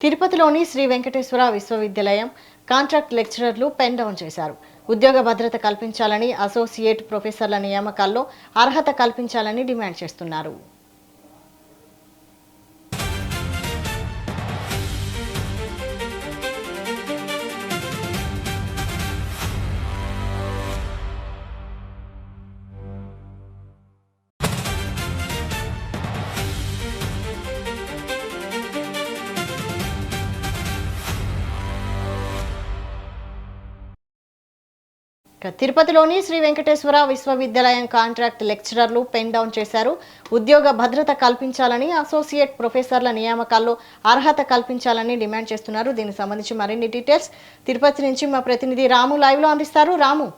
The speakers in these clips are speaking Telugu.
తిరుపతిలోని శ్రీ వెంకటేశ్వర విశ్వవిద్యాలయం కాంట్రాక్ట్ లెక్చరర్లు పెన్ డౌన్ చేశారు. ఉద్యోగ భద్రత కల్పించాలని, అసోసియేట్ ప్రొఫెసర్ల నియామకాల్లో అర్హత కల్పించాలని డిమాండ్ చేస్తున్నారు. తిరుపతిలోని శ్రీ వెంకటేశ్వర విశ్వవిద్యాలయం కాంట్రాక్ట్ లెక్చరర్లు పెన్ డౌన్ చేశారు. ఉద్యోగ భద్రత కల్పించాలని, అసోసియేట్ ప్రొఫెసర్ల నియామకాల్లో అర్హత కల్పించాలని డిమాండ్ చేస్తున్నారు. దీనికి సంబంధించి మరిన్ని డీటెయిల్స్ తిరుపతి నుంచి మా ప్రతినిధి రాము లైవ్ లో అందిస్తారు. రాము,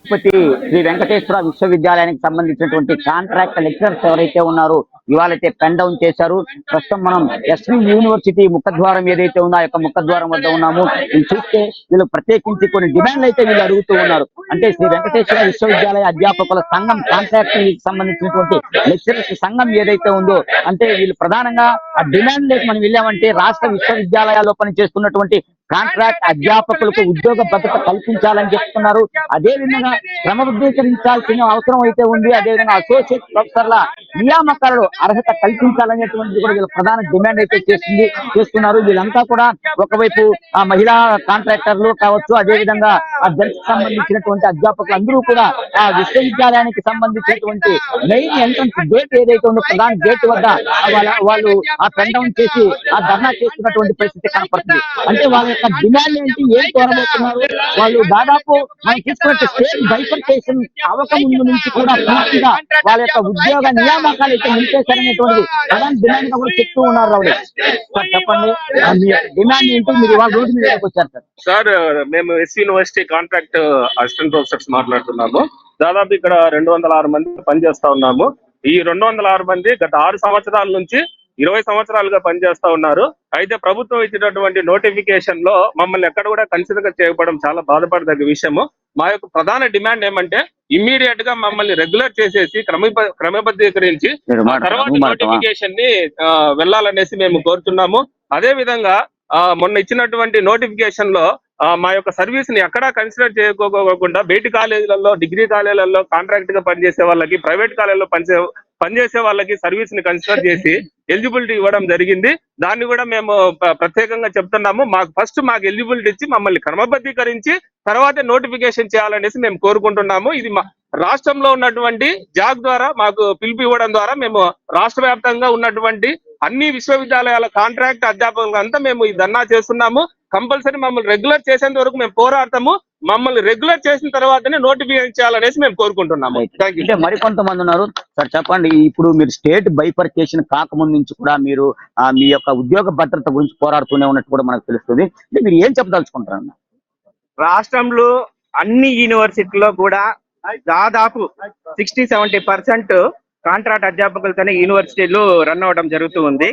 తిరుపతి శ్రీ వెంకటేశ్వర విశ్వవిద్యాలయానికి సంబంధించినటువంటి కాంట్రాక్ట్ లెక్చరర్స్ ఎవరైతే ఉన్నారో ఇవాళైతే పెన్ డౌన్ చేశారు. ప్రస్తుతం మనం ఎస్వి యూనివర్సిటీ ముఖద్వారం ఏదైతే ఉందో ఆ యొక్క ముఖద్వారం వద్ద ఉన్నాము. ఇది చూస్తే వీళ్ళు ప్రత్యేకించి కొన్ని డిమాండ్లు అయితే వీళ్ళు అడుగుతూ ఉన్నారు. అంటే శ్రీ వెంకటేశ్వర విశ్వవిద్యాలయ అధ్యాపకుల సంఘం కాంట్రాక్ట్ సంబంధించినటువంటి లెక్చరర్స్ సంఘం ఏదైతే ఉందో, అంటే వీళ్ళు ప్రధానంగా ఆ డిమాండ్ లేక మనం వెళ్ళామంటే రాష్ట్ర విశ్వవిద్యాలయాల్లో పనిచేస్తున్నటువంటి కాంట్రాక్ట్ అధ్యాపకులకు ఉద్యోగ భద్రత కల్పించాలని చెప్తున్నారు. అదేవిధంగా క్రమబద్ధీకరించాల్సిన అవసరం అయితే ఉంది. అదేవిధంగా అసోసియేట్ ప్రొఫెసర్ల నియామకాలలో అర్హత కల్పించాలనేటువంటిది కూడా వీళ్ళ ప్రధాన డిమాండ్ అయితే చేస్తున్నారు. వీళ్ళంతా కూడా ఒకవైపు ఆ మహిళా కాంట్రాక్టర్లు కావచ్చు, అదేవిధంగా ఆ జడ్జికి సంబంధించినటువంటి అధ్యాపకులు అందరూ కూడా ఆ విశ్వవిద్యాలయానికి సంబంధించినటువంటి మెయిన్ ఎంట్రన్స్ గేట్ ఏదైతే ఉందో ప్రధాన గేట్ వద్ద వాళ్ళు ఆ పెన్ డౌన్ చేసి ఆ ధర్నా చేస్తున్నటువంటి పరిస్థితి కనపడుతుంది. అంటే వాళ్ళ యొక్క డిమాండ్ ఏంటి, ఏం కోరబోతున్నారు వాళ్ళు? దాదాపు మనం తీసుకున్నట్టు స్టేట్ బైఫర్కేషన్ అవ్వకముందు నుంచి కూడా పూర్తిగా వాళ్ళ యొక్క ఉద్యోగ నియామకాలు అయితే నిలిపేశారనేటువంటి ప్రధాన డిమాండ్ గా కూడా చెప్తూ ఉన్నారు. రావుడు సార్, చెప్పండి మీ డిమాండ్ ఏంటి? మీరు ఇవాళ రోడ్డు మీద వచ్చారు సార్. సార్, మేము SC university contract assistant professors మాట్లాడుతున్నాము. దాదాపు ఇక్కడ 206 మంది పనిచేస్తా ఉన్నాము. ఈ 206 మంది గత 6 సంవత్సరాల నుంచి 20 సంవత్సరాలుగా పనిచేస్తా ఉన్నారు. అయితే ప్రభుత్వం ఇచ్చినటువంటి నోటిఫికేషన్ లో మమ్మల్ని ఎక్కడ కూడా కన్సిడర్ చేయకపోవడం చాలా బాధపడదగ్గ విషయము. మా యొక్క ప్రధాన డిమాండ్ ఏమంటే ఇమ్మీడియట్ గా మమ్మల్ని రెగ్యులర్ చేసేసి క్రమబద్ధీకరించి తర్వాత నోటిఫికేషన్ ని వెళ్లాలనేసి మేము కోరుతున్నాము. అదే విధంగా మొన్న ఇచ్చినటువంటి నోటిఫికేషన్ లో మా యొక్క సర్వీస్ ని ఎక్కడా కన్సిడర్ చేయకోకుండా బయటి కాలేజీలలో, డిగ్రీ కాలేజీలలో కాంట్రాక్ట్ గా పనిచేసే వాళ్ళకి, ప్రైవేట్ కాలేజీలో పనిచేసే వాళ్ళకి సర్వీస్ ని కన్సిడర్ చేసి ఎలిజిబిలిటీ ఇవ్వడం జరిగింది. దాన్ని కూడా మేము ప్రత్యేకంగా చెప్తున్నాము. మాకు ఎలిజిబిలిటీ ఇచ్చి మమ్మల్ని క్రమబద్ధీకరించి తర్వాతే నోటిఫికేషన్ చేయాలనేసి మేము కోరుకుంటున్నాము. ఇది రాష్ట్రంలో ఉన్నటువంటి జాగ్ ద్వారా మాకు పిలుపు ఇవ్వడం ద్వారా మేము రాష్ట్ర వ్యాప్తంగా ఉన్నటువంటి అన్ని విశ్వవిద్యాలయాల కాంట్రాక్ట్ అధ్యాపకులంతా మేము ఈ ధర్నా చేస్తున్నాము. కంపల్సరీ మమ్మల్ని రెగ్యులర్ చేసేంత వరకు మేము పోరాడతాము. మమ్మల్ని రెగ్యులర్ చేసిన తర్వాతనే నోటిఫికేషన్ చేయాలనేసి మేము కోరుకుంటున్నాము. అంటే మరికొంతమంది ఉన్నారు సార్, చెప్పండి. ఇప్పుడు మీరు స్టేట్ బైఫర్కేషన్ కాకముందు నుంచి కూడా మీరు మీ యొక్క ఉద్యోగ భద్రత గురించి పోరాడుతూనే ఉన్నట్టు కూడా మనకు తెలుస్తుంది. అంటే మీరు ఏం చెప్పదలుచుకుంటారు? రాష్ట్రంలో అన్ని యూనివర్సిటీలో కూడా దాదాపు 60-70% కాంట్రాక్ట్ అధ్యాపకులతోనే యూనివర్సిటీలు రన్ అవ్వడం జరుగుతూ ఉంది.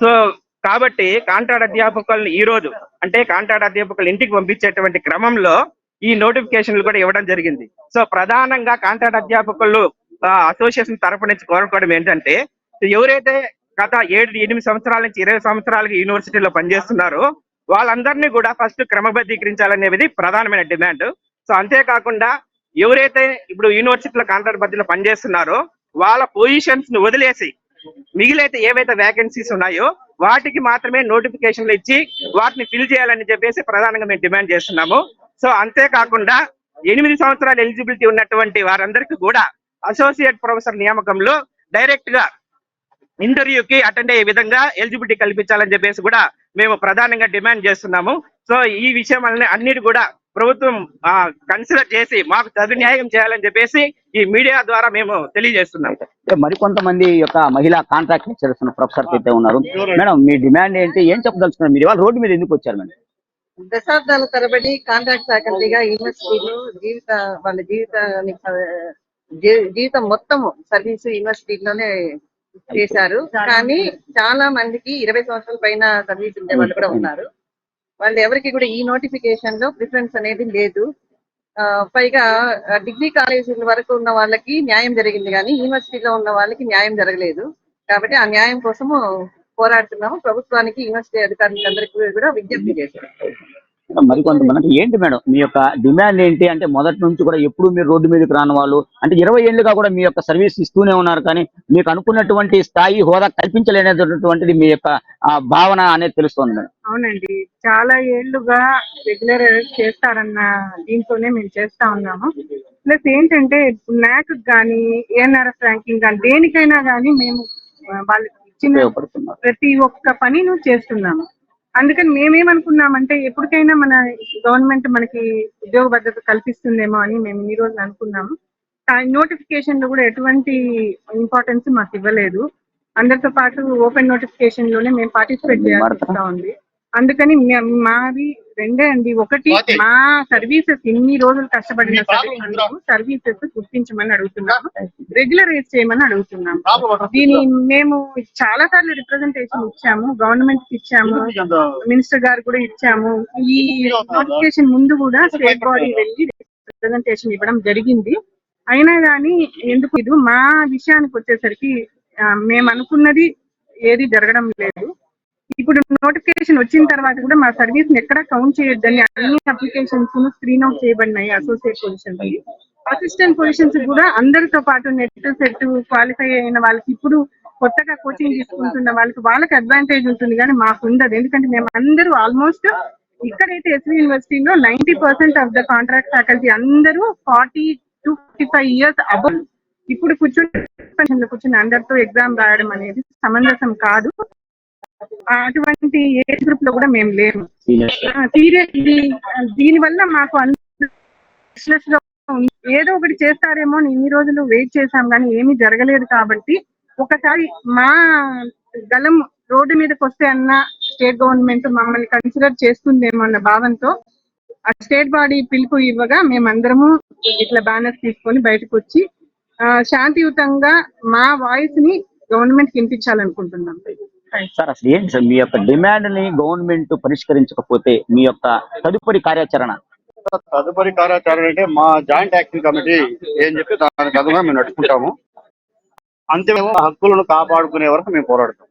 సో కాబట్టి కాంట్రాక్ట్ అధ్యాపకులను ఈ రోజు అంటే కాంట్రాక్ట్ అధ్యాపకులు ఇంటికి పంపించేటువంటి క్రమంలో ఈ నోటిఫికేషన్లు కూడా ఇవ్వడం జరిగింది. సో ప్రధానంగా కాంట్రాక్ట్ అధ్యాపకులు అసోసియేషన్ తరపు నుంచి కోరుకోవడం ఏంటంటే, ఎవరైతే గత 7-8 సంవత్సరాల నుంచి 20 సంవత్సరాలకి యూనివర్సిటీలో పనిచేస్తున్నారో వాళ్ళందరినీ కూడా ఫస్ట్ క్రమబద్ధీకరించాలనేది ప్రధానమైన డిమాండ్. సో అంతేకాకుండా ఎవరైతే ఇప్పుడు యూనివర్సిటీలో కాంట్రాక్ట్ బదిలీలో పనిచేస్తున్నారో వాళ్ళ పొజిషన్స్ ను వదిలేసి మిగిలితే ఏవైతే వేకెన్సీస్ ఉన్నాయో వాటికి మాత్రమే నోటిఫికేషన్లు ఇచ్చి వాటిని ఫిల్ చేయాలని చెప్పేసి ప్రధానంగా మేము డిమాండ్ చేస్తున్నాము. సో అంతేకాకుండా 8 సంవత్సరాల ఎలిజిబిలిటీ ఉన్నటువంటి వారందరికీ కూడా అసోసియేట్ ప్రొఫెసర్ నియామకంలో డైరెక్ట్ గా ఇంటర్వ్యూకి అటెండ్ అయ్యే విధంగా ఎలిజిబిలిటీ కల్పించాలని చెప్పేసి కూడా మేము ప్రధానంగా డిమాండ్ చేస్తున్నాము. సో ఈ విషయం అన్నిటి కూడా ప్రభుత్వం కన్సిడర్ చేసి మాకు తగు న్యాయం చేయాలని చెప్పేసి ఈ మీడియా ద్వారా మేము తెలియజేస్తున్నాం. మరికొంతమంది యొక్క మహిళా కాంట్రాక్ట్ చేస్తున్న ప్రొఫెసర్స్ అయితే ఉన్నారు. మేడం, మీ డిమాండ్ ఏంటి, ఏం చెప్పదలుచుకున్నారు? మీరు ఇవాళ రోడ్డు మీద ఎందుకు వచ్చారు మేడం? దశాబ్దాల తరబడి కాంట్రాక్ట్ ఫ్యాకల్టీగా యూనివర్సిటీలో వాళ్ళ జీవితం మొత్తం సర్వీస్ యూనివర్సిటీలోనే చేశారు. కానీ చాలా మందికి 20 సంవత్సరాల పైన సర్వీస్ ఉండే వాళ్ళు కూడా ఉన్నారు. వాళ్ళు ఎవరికి కూడా ఈ నోటిఫికేషన్ లో ప్రిఫరెన్స్ అనేది లేదు. పైగా డిగ్రీ కాలేజీల వరకు ఉన్న వాళ్ళకి న్యాయం జరిగింది కానీ యూనివర్సిటీలో ఉన్న వాళ్ళకి న్యాయం జరగలేదు. కాబట్టి ఆ న్యాయం కోసము పోరాడుతున్నాము. ప్రభుత్వానికి, యూనివర్సిటీ అధికారులకు అందరికీ కూడా విజ్ఞప్తి చేశారు. మరికొంతమంది అంటే ఏంటి మేడం మీ యొక్క డిమాండ్ ఏంటి అంటే మొదటి నుంచి కూడా ఎప్పుడు మీరు రోడ్డు మీదకి రాని వాళ్ళు అంటే 20 ఏళ్ళుగా కూడా మీ యొక్క సర్వీస్ ఇస్తూనే ఉన్నారు కానీ మీకు అనుకున్నటువంటి స్థాయి హోదా కల్పించలేనటువంటిది మీ యొక్క భావన అనేది తెలుస్తోంది మేడం. అవునండి, చాలా ఏళ్లుగా రెగ్యులర్ చేస్తారన్న దీంతోనే మేము చేస్తా ఉన్నాము. ప్లస్ ఏంటంటే నాక్ కానీ ఏఎన్ఆర్ఎఫ్ ర్యాంకింగ్ కానీ దేనికైనా కానీ మేము వాళ్ళకి ఇచ్చిన ఉపయోగపడుతున్నారు. ప్రతి ఒక్క పనిను చేస్తున్నాము. అందుకని మేమేమనుకున్నామంటే ఎప్పటికైనా మన గవర్నమెంట్ మనకి ఉద్యోగ భద్రత కల్పిస్తుందేమో అని మేము ఈ రోజు అనుకున్నాము. నోటిఫికేషన్ లో కూడా ఎటువంటి ఇంపార్టెన్స్ మాకు ఇవ్వలేదు. అందరితో పాటు ఓపెన్ నోటిఫికేషన్ లోనే మేము పార్టిసిపేట్ చేయాల్సి వస్తా ఉంది. అందుకని మావి రెండే అండి. ఒకటి, మా సర్వీసెస్ ఇన్ని రోజులు కష్టపడిన సర్వీసెస్ గుర్తించమని అడుగుతున్నాము, రెగ్యులరైజ్ చేయమని అడుగుతున్నాము. దీని మేము చాలా సార్లు రిప్రజెంటేషన్ ఇచ్చాము, గవర్నమెంట్ కి ఇచ్చాము, మినిస్టర్ గారు కూడా ఇచ్చాము. ఈ నోటిఫికేషన్ ముందు కూడా స్టేట్ బాడీ వెళ్ళి రిప్రజెంటేషన్ ఇవ్వడం జరిగింది. అయినా కానీ ఎందుకు ఇది మా విషయానికి వచ్చేసరికి మేము అనుకున్నది ఏది జరగడం లేదు. ఇప్పుడు నోటిఫికేషన్ వచ్చిన తర్వాత కూడా మా సర్వీస్ ఎక్కడ కౌంట్ చేయొద్దని అన్ని అప్లికేషన్స్ స్క్రీన్ అవుట్ చేయబడినాయి. అసోసియేట్ పొజిషన్స్, అసిస్టెంట్ పొజిషన్స్ కూడా అందరితో పాటు నెట్ సెట్ క్వాలిఫై అయిన వాళ్ళకి, ఇప్పుడు కొత్తగా కోచింగ్ తీసుకుంటున్న వాళ్ళకి అడ్వాంటేజ్ ఉంటుంది కానీ మాకు ఉండదు. ఎందుకంటే మేము అందరూ ఆల్మోస్ట్ ఇక్కడైతే ఎస్వి యూనివర్సిటీలో 90% ఆఫ్ ద కాంట్రాక్ట్ ఫ్యాకల్టీ అందరూ 40 to 55 years అబౌవ్. ఇప్పుడు కూర్చుని అందరితో ఎగ్జామ్ రాయడం అనేది సమంజసం కాదు. అటువంటి ఏజ్ గ్రూప్ లో కూడా మేము లేము. సీరియస్లీ దీని వల్ల మాకు ఏదో ఒకటి చేస్తారేమో అని ఇన్ని రోజులు వెయిట్ చేశాం కానీ ఏమీ జరగలేదు. కాబట్టి ఒకసారి మా గలం రోడ్డు మీదకి వస్తే అన్న స్టేట్ గవర్నమెంట్ మమ్మల్ని కన్సిడర్ చేస్తుందేమో అన్న భావంతో ఆ స్టేట్ బాడీ పిలుపు ఇవ్వగా మేమందరము ఇట్లా బ్యానర్స్ తీసుకొని బయటకు వచ్చి శాంతియుతంగా మా వాయిస్ ని గవర్నమెంట్ కి వినిపించాలనుకుంటున్నాం. సార్ అసలు ఏంటి సార్ మీ యొక్క డిమాండ్ ని గవర్నమెంట్ పరిష్కరించకపోతే మీ యొక్క తదుపరి కార్యాచరణ? అంటే మా జాయింట్ యాక్షన్ కమిటీ ఏం చెప్పి దానికి అనుగుణంగా మేము నడుచుకుంటాము. అంతే, హక్కులను కాపాడుకునే వరకు మేము పోరాడతాం.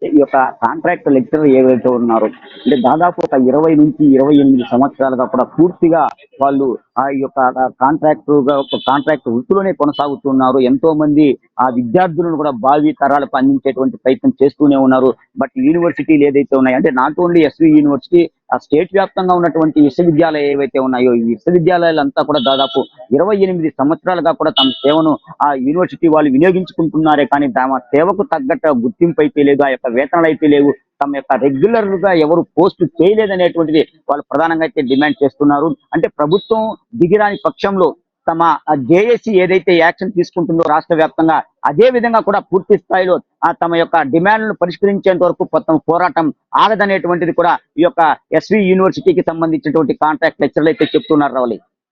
ఈ యొక్క కాంట్రాక్ట్ లెక్చరర్ ఏవైతే ఉన్నారో అంటే దాదాపు ఒక 20 నుంచి 28 సంవత్సరాలుగా కూడా పూర్తిగా వాళ్ళు ఆ యొక్క కాంట్రాక్ట్ వృత్తిలోనే కొనసాగుతున్నారు. ఎంతో మంది ఆ విద్యార్థులను కూడా భావి తరాలకు అందించేటువంటి ప్రయత్నం చేస్తూనే ఉన్నారు. బట్ యూనివర్సిటీలు ఏదైతే ఉన్నాయో అంటే నాట్ ఓన్లీ ఎస్వి యూనివర్సిటీ, ఆ స్టేట్ వ్యాప్తంగా ఉన్నటువంటి విశ్వవిద్యాలయాలు ఏవైతే ఉన్నాయో ఈ విశ్వవిద్యాలయాలంతా కూడా దాదాపు 28 సంవత్సరాలుగా కూడా తమ సేవను ఆ యూనివర్సిటీ వాళ్ళు వినియోగించుకుంటున్నారే కానీ తమ సేవకు తగ్గట్టు గుర్తింపు అయితే లేదు, ఆ యొక్క వేతనాలు అయితే లేవు, తమ యొక్క రెగ్యులర్ గా ఎవరు పోస్ట్ చేయలేదనేటువంటిది వాళ్ళు ప్రధానంగా అయితే డిమాండ్ చేస్తున్నారు. అంటే ప్రభుత్వం దిగిరాని పక్షంలో తమ జేఏసీ ఏదైతే యాక్షన్ తీసుకుంటుందో రాష్ట్ర వ్యాప్తంగా అదే విధంగా కూడా పూర్తి స్థాయిలో తమ యొక్క డిమాండ్లను పరిష్కరించేంత వరకు మొత్తం పోరాటం ఆగదనేటువంటిది కూడా ఈ యొక్క ఎస్వి యూనివర్సిటీకి సంబంధించినటువంటి కాంట్రాక్ట్ లెక్చరర్లు అయితే చెప్తున్నారు. రావాలి